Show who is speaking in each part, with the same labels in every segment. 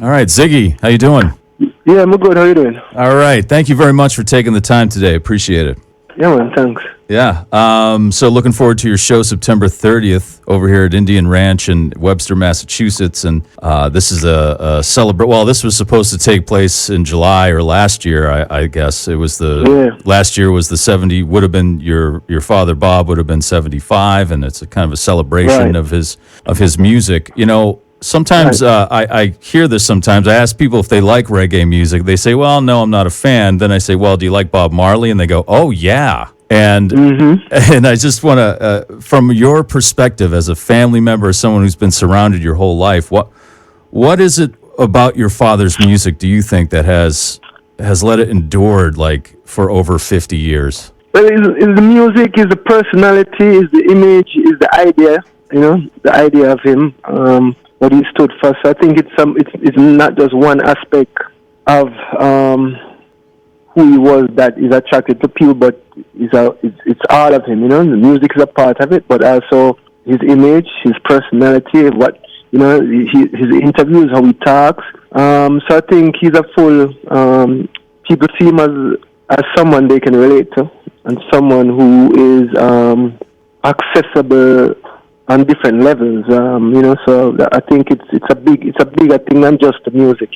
Speaker 1: All right, Ziggy, how you doing?
Speaker 2: Yeah, I'm good. How you doing?
Speaker 1: All right, thank you very much for taking the time today. Appreciate it.
Speaker 2: Yeah, man. Thanks.
Speaker 1: Yeah. So looking forward to your show September 30th over here at Indian Ranch in Webster, Massachusetts. And this is a celebrate. Well, this was supposed to take place in July or last year, I guess. It was last year was the 70, would have been your father, Bob, would have been 75. And it's a kind of a celebration
Speaker 2: Right.
Speaker 1: of his music. Sometimes I hear this sometimes. I ask people if they like reggae music. They say, well, no, I'm not a fan. Then I say, well, do you like Bob Marley? And they go, oh, yeah. And and I just want to, from your perspective as a family member, someone who's been surrounded your whole life, what is it about your father's music, do you think, that has let it endured like for over 50 years?
Speaker 2: Well, it's the music, is the personality, is the image, is the idea. The idea of him, what he stood for. So I think it's not just one aspect of who he was that is attracted to people, but it's all of him. The music is a part of it, but also his image, his personality, his interviews, how he talks. So I think he's a full. People see him as someone they can relate to, and someone who is accessible on different levels. So I think it's a bigger thing than just the music.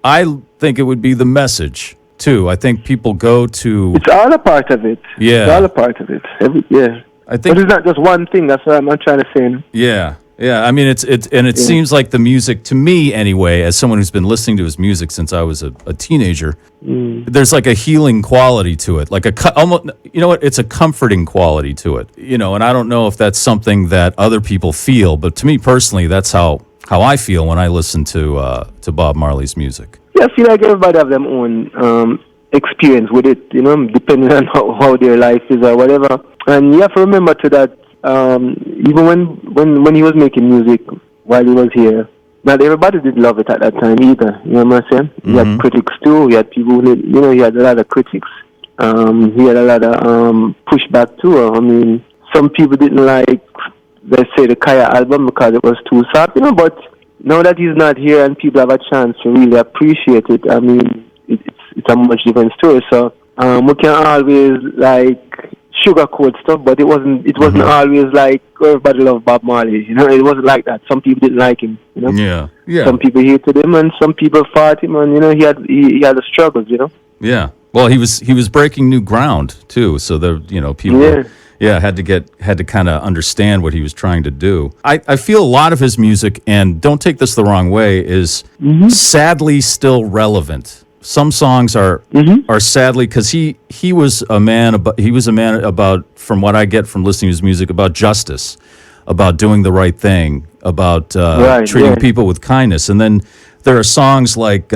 Speaker 1: I think it would be the message too. I think people go to.
Speaker 2: It's all a part of it.
Speaker 1: Yeah,
Speaker 2: it's all a part of it.
Speaker 1: I think,
Speaker 2: but it's not just one thing. That's what I'm trying to say.
Speaker 1: Yeah. I mean, it seems like the music, to me anyway, as someone who's been listening to his music since I was a teenager, there's like a healing quality to it, like almost, it's a comforting quality to it, and I don't know if that's something that other people feel, but to me personally, that's how I feel when I listen to Bob Marley's music.
Speaker 2: Yeah, I feel like everybody have their own experience with it, depending on how their life is or whatever. And you have to remember to that, even when he was making music while he was here, not everybody did love it at that time either. You know what I'm saying? Mm-hmm. He had critics too. He had people who, he had a lot of critics. He had a lot of pushback too. I mean, some people didn't like, let's say, the Kaya album because it was too soft, but now that he's not here and people have a chance to really appreciate it, I mean, it's a much different story. So we can always sugarcoat stuff, but it wasn't always like everybody loved Bob Marley. It wasn't like that. Some people didn't like him.
Speaker 1: Yeah.
Speaker 2: Some people hated him, and some people fought him, and he had the struggles.
Speaker 1: Yeah. Well, he was breaking new ground too, so people. Yeah, had to kind of understand what he was trying to do. I feel a lot of his music, and don't take this the wrong way, is sadly still relevant. Some songs are sadly, because he was a man about, from what I get from listening to his music, about justice, about doing the right thing, about treating people with kindness. And then there are songs like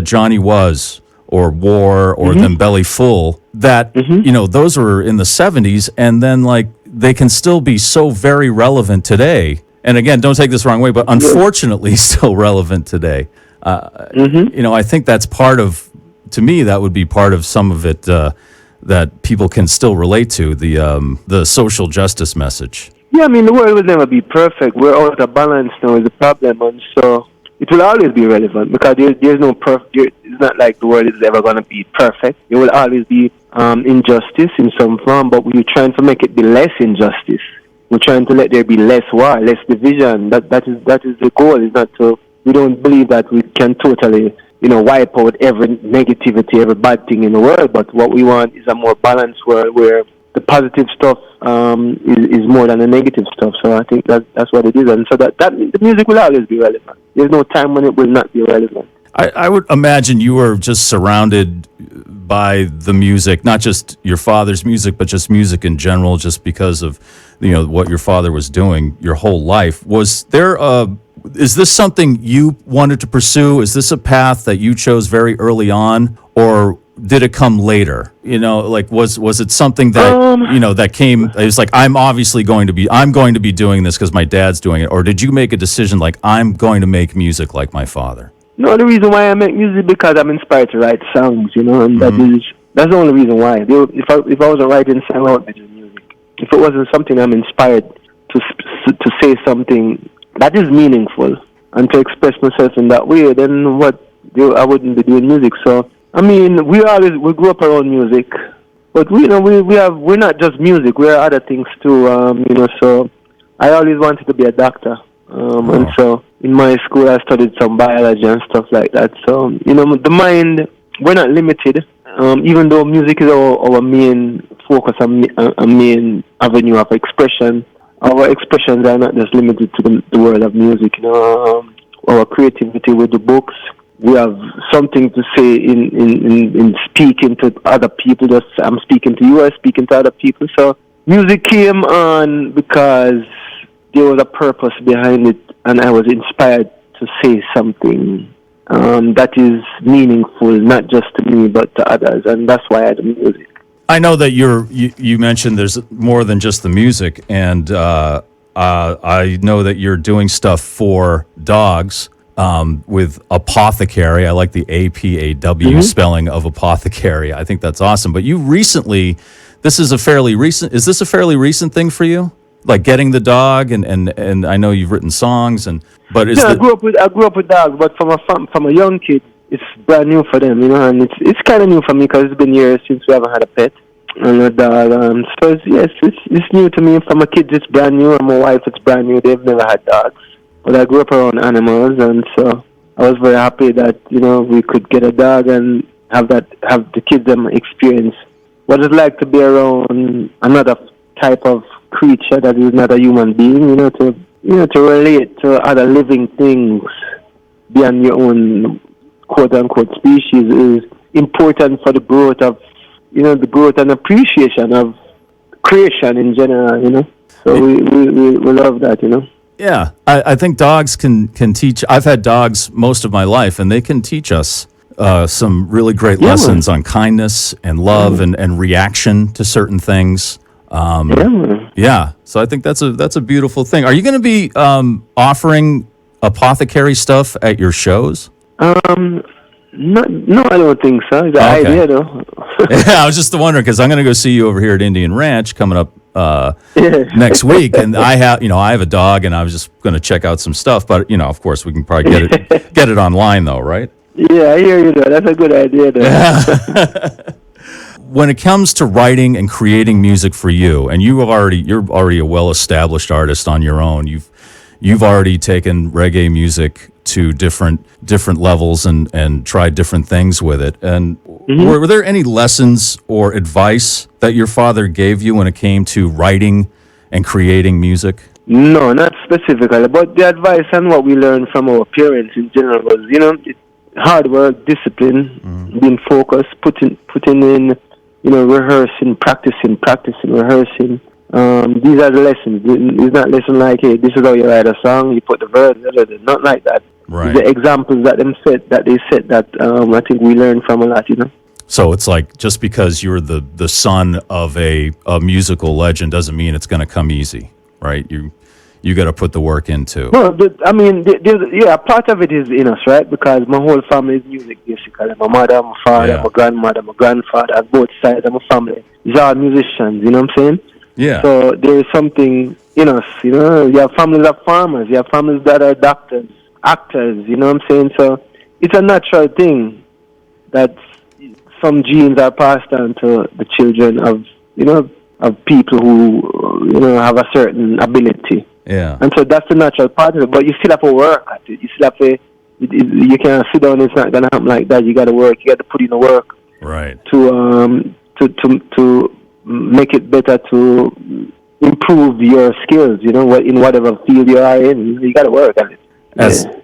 Speaker 1: Johnny Was, or War, or Them Belly Full, that, those were in the 70s, and then they can still be so very relevant today. And again, don't take this the wrong way, but unfortunately still relevant today. I think that's part of, to me, that would be part of some of it that people can still relate to, the social justice message.
Speaker 2: Yeah, I mean, the world will never be perfect. We're out of balance now is the problem, and so it will always be relevant because there's no perfect. It's not like the world is ever going to be perfect. There will always be injustice in some form, but we're trying to make it be less injustice. We're trying to let there be less war, less division. That is the goal. Is not to. We don't believe that we can totally, wipe out every negativity, every bad thing in the world. But what we want is a more balanced world where the positive stuff is more than the negative stuff. So I think that's what it is. And so that the music will always be relevant. There's no time when it will not be relevant.
Speaker 1: I would imagine you were just surrounded by the music, not just your father's music, but just music in general, just because of what your father was doing your whole life. Was there is this something you wanted to pursue? Is this a path that you chose very early on, or did it come later? Was it something that that came? It was like, I'm going to be doing this because my dad's doing it, or did you make a decision like, I'm going to make music like my father?
Speaker 2: No, the reason why I make music is because I'm inspired to write songs, and that's the only reason why. If I wasn't writing songs, I wouldn't be doing music. If it wasn't something I'm inspired to say something that is meaningful, and to express myself in that way, then I wouldn't be doing music. So I mean, we grew up around music, but we're not just music. We're other things too. So I always wanted to be a doctor, and so in my school I studied some biology and stuff like that. So the mind, we're not limited. Even though music is our main focus, a main avenue of expression, our expressions are not just limited to the world of music. Our creativity with the books, we have something to say in speaking to other people. Just I'm speaking to you, I'm speaking to other people. So music came on because there was a purpose behind it, and I was inspired to say something that is meaningful, not just to me but to others, and that's why I do music.
Speaker 1: I know that you mentioned there's more than just the music, and I know that you're doing stuff for dogs with Apothecary. I like the APAW spelling of Apothecary. I think that's awesome. But you recently, is this a fairly recent thing for you? Like getting the dog, and I know you've written songs, but
Speaker 2: I grew up with dogs, but from a young kid, it's brand new for them, and it's kind of new for me because it's been years since we haven't had a pet and a dog. So it's new to me. For my kids, it's brand new, and my wife, it's brand new. They've never had dogs, but I grew up around animals, and so I was very happy that we could get a dog and have the kids them experience what it's like to be around another type of creature that is not a human being. To relate to other living things beyond your own quote-unquote species is important for the growth of, the growth and appreciation of creation in general, So we love that,
Speaker 1: Yeah, I think dogs can teach. I've had dogs most of my life, and they can teach us some really great lessons on kindness and love and reaction to certain things. Yeah, so I think that's a beautiful thing. Are you going to be offering Apothecary stuff at your shows?
Speaker 2: No, I don't think so. It's an idea, though.
Speaker 1: Yeah, I was just wondering because I'm going to go see you over here at Indian Ranch coming up next week, and I have a dog, and I was just going to check out some stuff. But of course, we can probably get it online, though, right?
Speaker 2: Yeah, I hear you, though. That's a good idea, though.
Speaker 1: Yeah. When it comes to writing and creating music for you, and you're already a well-established artist on your own. You've already taken reggae music to different levels and tried different things with it. And were there any lessons or advice that your father gave you when it came to writing and creating music?
Speaker 2: No, not specifically, but the advice and what we learned from our parents in general was, hard work, discipline, being focused, putting in, rehearsing, practicing, rehearsing. These are the lessons. It's not lesson like, hey, this is how you write a song, you put the verse, not like that.
Speaker 1: Right.
Speaker 2: The examples that they set that I think we learned from a lot,
Speaker 1: So it's like just because you're the son of a musical legend doesn't mean it's going to come easy, right? You got to put the work in too.
Speaker 2: No, part of it is in us, right? Because my whole family is music, basically. My mother, my father, my grandmother, my grandfather, both sides of my family is all musicians, you know what I'm saying?
Speaker 1: Yeah.
Speaker 2: So there is something in us, You have families of farmers, you have families that are doctors, actors, you know what I'm saying? So it's a natural thing that some genes are passed on to the children of people who, have a certain ability.
Speaker 1: Yeah.
Speaker 2: And so that's the natural part of it. But you still have to work at it. You still have to, you can't sit down, it's not going to happen like that. You got to work. You got to put in the work.
Speaker 1: Right.
Speaker 2: To make it better, to improve your skills, in whatever field you are in. You got to work at it.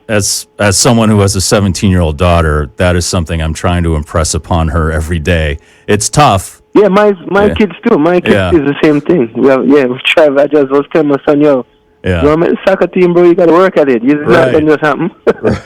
Speaker 1: As someone who has a 17-year-old daughter, that is something I'm trying to impress upon her every day. It's tough.
Speaker 2: Yeah, my kids too. My kids is the same thing. We try. I just was telling my son, you want to soccer team, bro? You got to work at it. It's not going to just happen.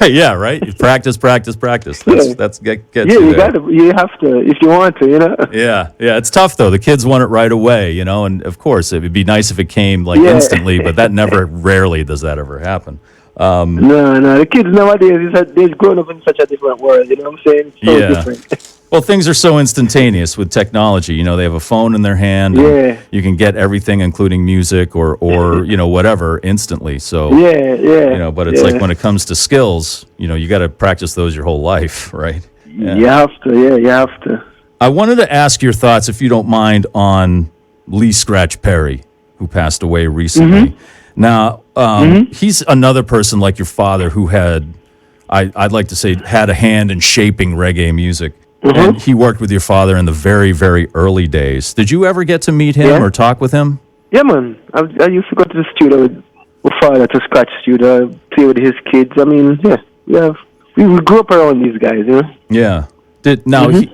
Speaker 1: Right. Yeah. Right. Practice. That's get
Speaker 2: you got to. You have to if you want to.
Speaker 1: Yeah. Yeah. It's tough though. The kids want it right away. And of course it would be nice if it came instantly, but that rarely does that ever happen.
Speaker 2: No. The kids nowadays they've grown up in such a different world. You know what I'm saying? So different.
Speaker 1: Well, things are so instantaneous with technology. They have a phone in their hand.
Speaker 2: Yeah.
Speaker 1: And you can get everything, including music or whatever, instantly. So,
Speaker 2: Yeah.
Speaker 1: but it's like when it comes to skills, you got to practice those your whole life, right? Yeah.
Speaker 2: You have to. Yeah, you have to.
Speaker 1: I wanted to ask your thoughts, if you don't mind, on Lee Scratch Perry, who passed away recently.
Speaker 2: Mm-hmm.
Speaker 1: Now, he's another person like your father who had, I'd like to say, had a hand in shaping reggae music.
Speaker 2: Mm-hmm.
Speaker 1: And he worked with your father in the very, very early days. Did you ever get to meet him or talk with him?
Speaker 2: Yeah, man. I used to go to the studio with father, to Scratch studio, play with his kids. I mean, we grew up around these guys,
Speaker 1: Yeah.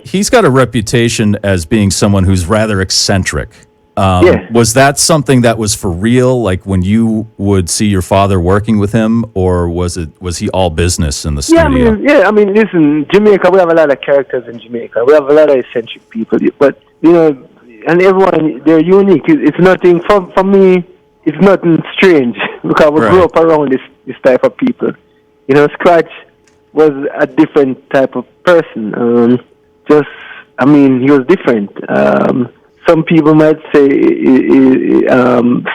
Speaker 1: He's got a reputation as being someone who's rather eccentric. Was that something that was for real, like when you would see your father working with him, or was he all business in the studio?
Speaker 2: I mean, listen, Jamaica, we have a lot of characters in Jamaica. We have a lot of eccentric people, but and everyone, they're unique. It's nothing for me. It's nothing strange because we grew up around this type of people. Scratch was a different type of person. He was different. Some people might say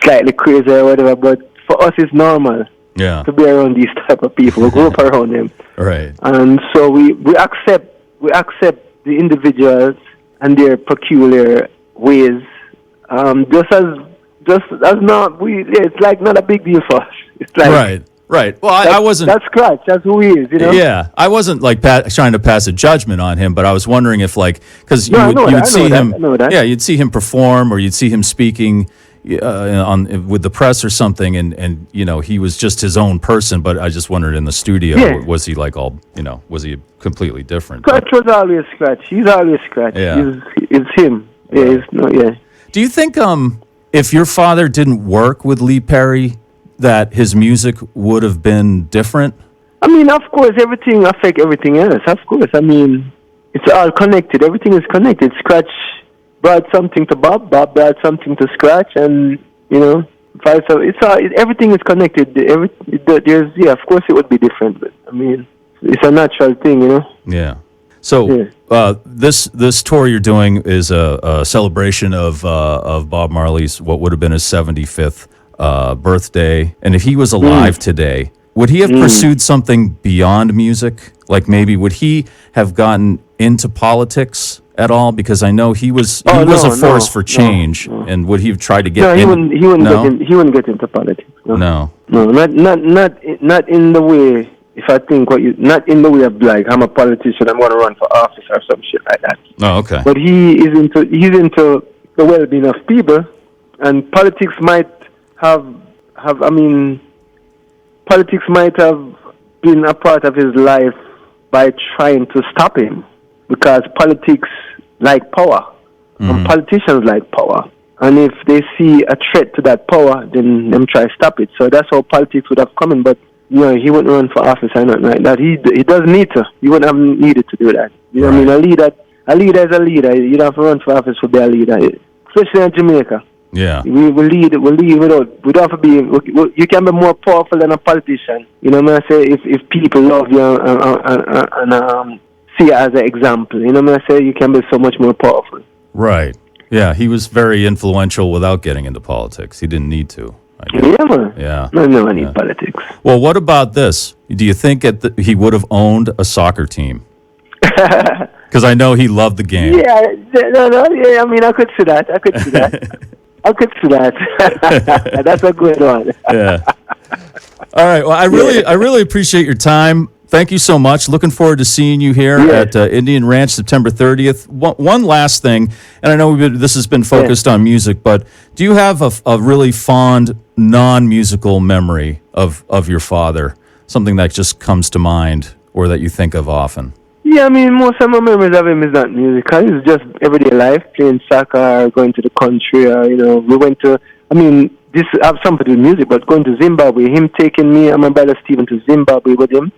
Speaker 2: slightly crazy or whatever, but for us it's normal to be around these type of people. We grew up around them.
Speaker 1: Right.
Speaker 2: And so we accept the individuals and their peculiar ways. It's like not a big deal for us. It's like
Speaker 1: Right. Well, I wasn't.
Speaker 2: That's Scratch. That's who he is.
Speaker 1: Yeah, I wasn't like trying to pass a judgment on him, but I was wondering if, because you would see him. Yeah, you'd see him perform, or you'd see him speaking with the press or something, and he was just his own person. But I just wondered, in the studio, was he like all? Was he completely different?
Speaker 2: Scratch was always Scratch. He's always Scratch.
Speaker 1: Yeah.
Speaker 2: It's him.
Speaker 1: Right. Do you think if your father didn't work with Lee Perry, that his music would have been different?
Speaker 2: I mean, of course, everything affects everything else. Of course, I mean, it's all connected. Everything is connected. Scratch brought something to Bob. Bob brought something to Scratch, and everything is connected. Of course, it would be different, but I mean, it's a natural thing,
Speaker 1: Yeah. So this tour you're doing is a celebration of Bob Marley's, what would have been his 75th birthday. And if he was alive today, would he have pursued something beyond music? Like maybe would he have gotten into politics at all? Because I know he was a force for change. No. And would he have tried to get?
Speaker 2: No, he wouldn't get into politics.
Speaker 1: No,
Speaker 2: not in the way. If I think not in the way of like I'm a politician, I'm going to run for office or some shit like that.
Speaker 1: Oh, okay.
Speaker 2: But he's into the well-being of people, and politics might politics might have been a part of his life by trying to stop him, because politics like power, and politicians like power, and if they see a threat to that power, then them try to stop it. So that's how politics would have come in. But he wouldn't run for office or nothing like that. He doesn't need to. He wouldn't have needed to do that. What I mean? A leader is a leader. You don't have to run for office to be a leader, especially in Jamaica.
Speaker 1: Yeah,
Speaker 2: we lead without. We don't have to be. You can be more powerful than a politician. I say if people love you and see it as an example. I say you can be so much more powerful.
Speaker 1: Right. Yeah, he was very influential without getting into politics. He didn't need to.
Speaker 2: Yeah, man.
Speaker 1: Yeah.
Speaker 2: No, I need politics.
Speaker 1: Well, what about this? Do you think he would have owned a soccer team? Because I know he loved the game.
Speaker 2: Yeah, yeah. I mean, I could see that. I could see that. That's a good one.
Speaker 1: Yeah. All right. Well, I really appreciate your time. Thank you so much. Looking forward to seeing you here at Indian Ranch, September 30th. One last thing, and I know this has been focused on music, but do you have a really fond non-musical memory of your father? Something that just comes to mind or that you think of often?
Speaker 2: Yeah, I mean, most of my memories of him is not musical. It's just everyday life, playing soccer, going to the country. We went to, this have something to do with music, but going to Zimbabwe, him taking me and my brother Stephen to Zimbabwe with him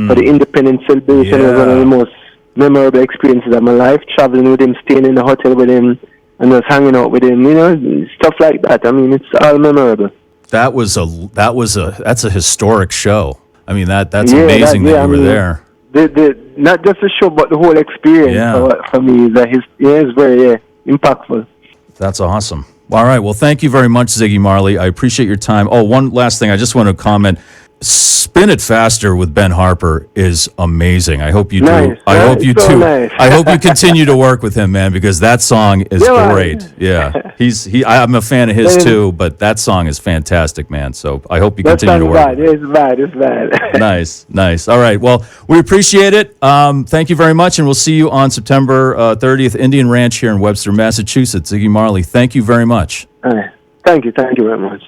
Speaker 2: for the independence celebration was one of the most memorable experiences of my life. Traveling with him, staying in the hotel with him, and just hanging out with him, stuff like that. I mean, it's all memorable. That's a historic show. I mean, that's amazing that you were there. not just the show, but the whole experience for me is very impactful.
Speaker 1: That's awesome. All right. Well, thank you very much, Ziggy Marley. I appreciate your time. Oh, one last thing. I just want to comment. Spin It Faster with Ben Harper is amazing. I hope you do.
Speaker 2: Nice.
Speaker 1: I hope you
Speaker 2: so
Speaker 1: too.
Speaker 2: Nice.
Speaker 1: I hope you continue to work with him, man, because that song is great.
Speaker 2: Man.
Speaker 1: Yeah. I'm a fan of his too, but that song is fantastic, man. So I hope you continue to work.
Speaker 2: It's bad.
Speaker 1: Nice. All right. Well, we appreciate it. Thank you very much, and we'll see you on September 30th, Indian Ranch here in Webster, Massachusetts. Ziggy Marley, thank you very much.
Speaker 2: Thank you very much.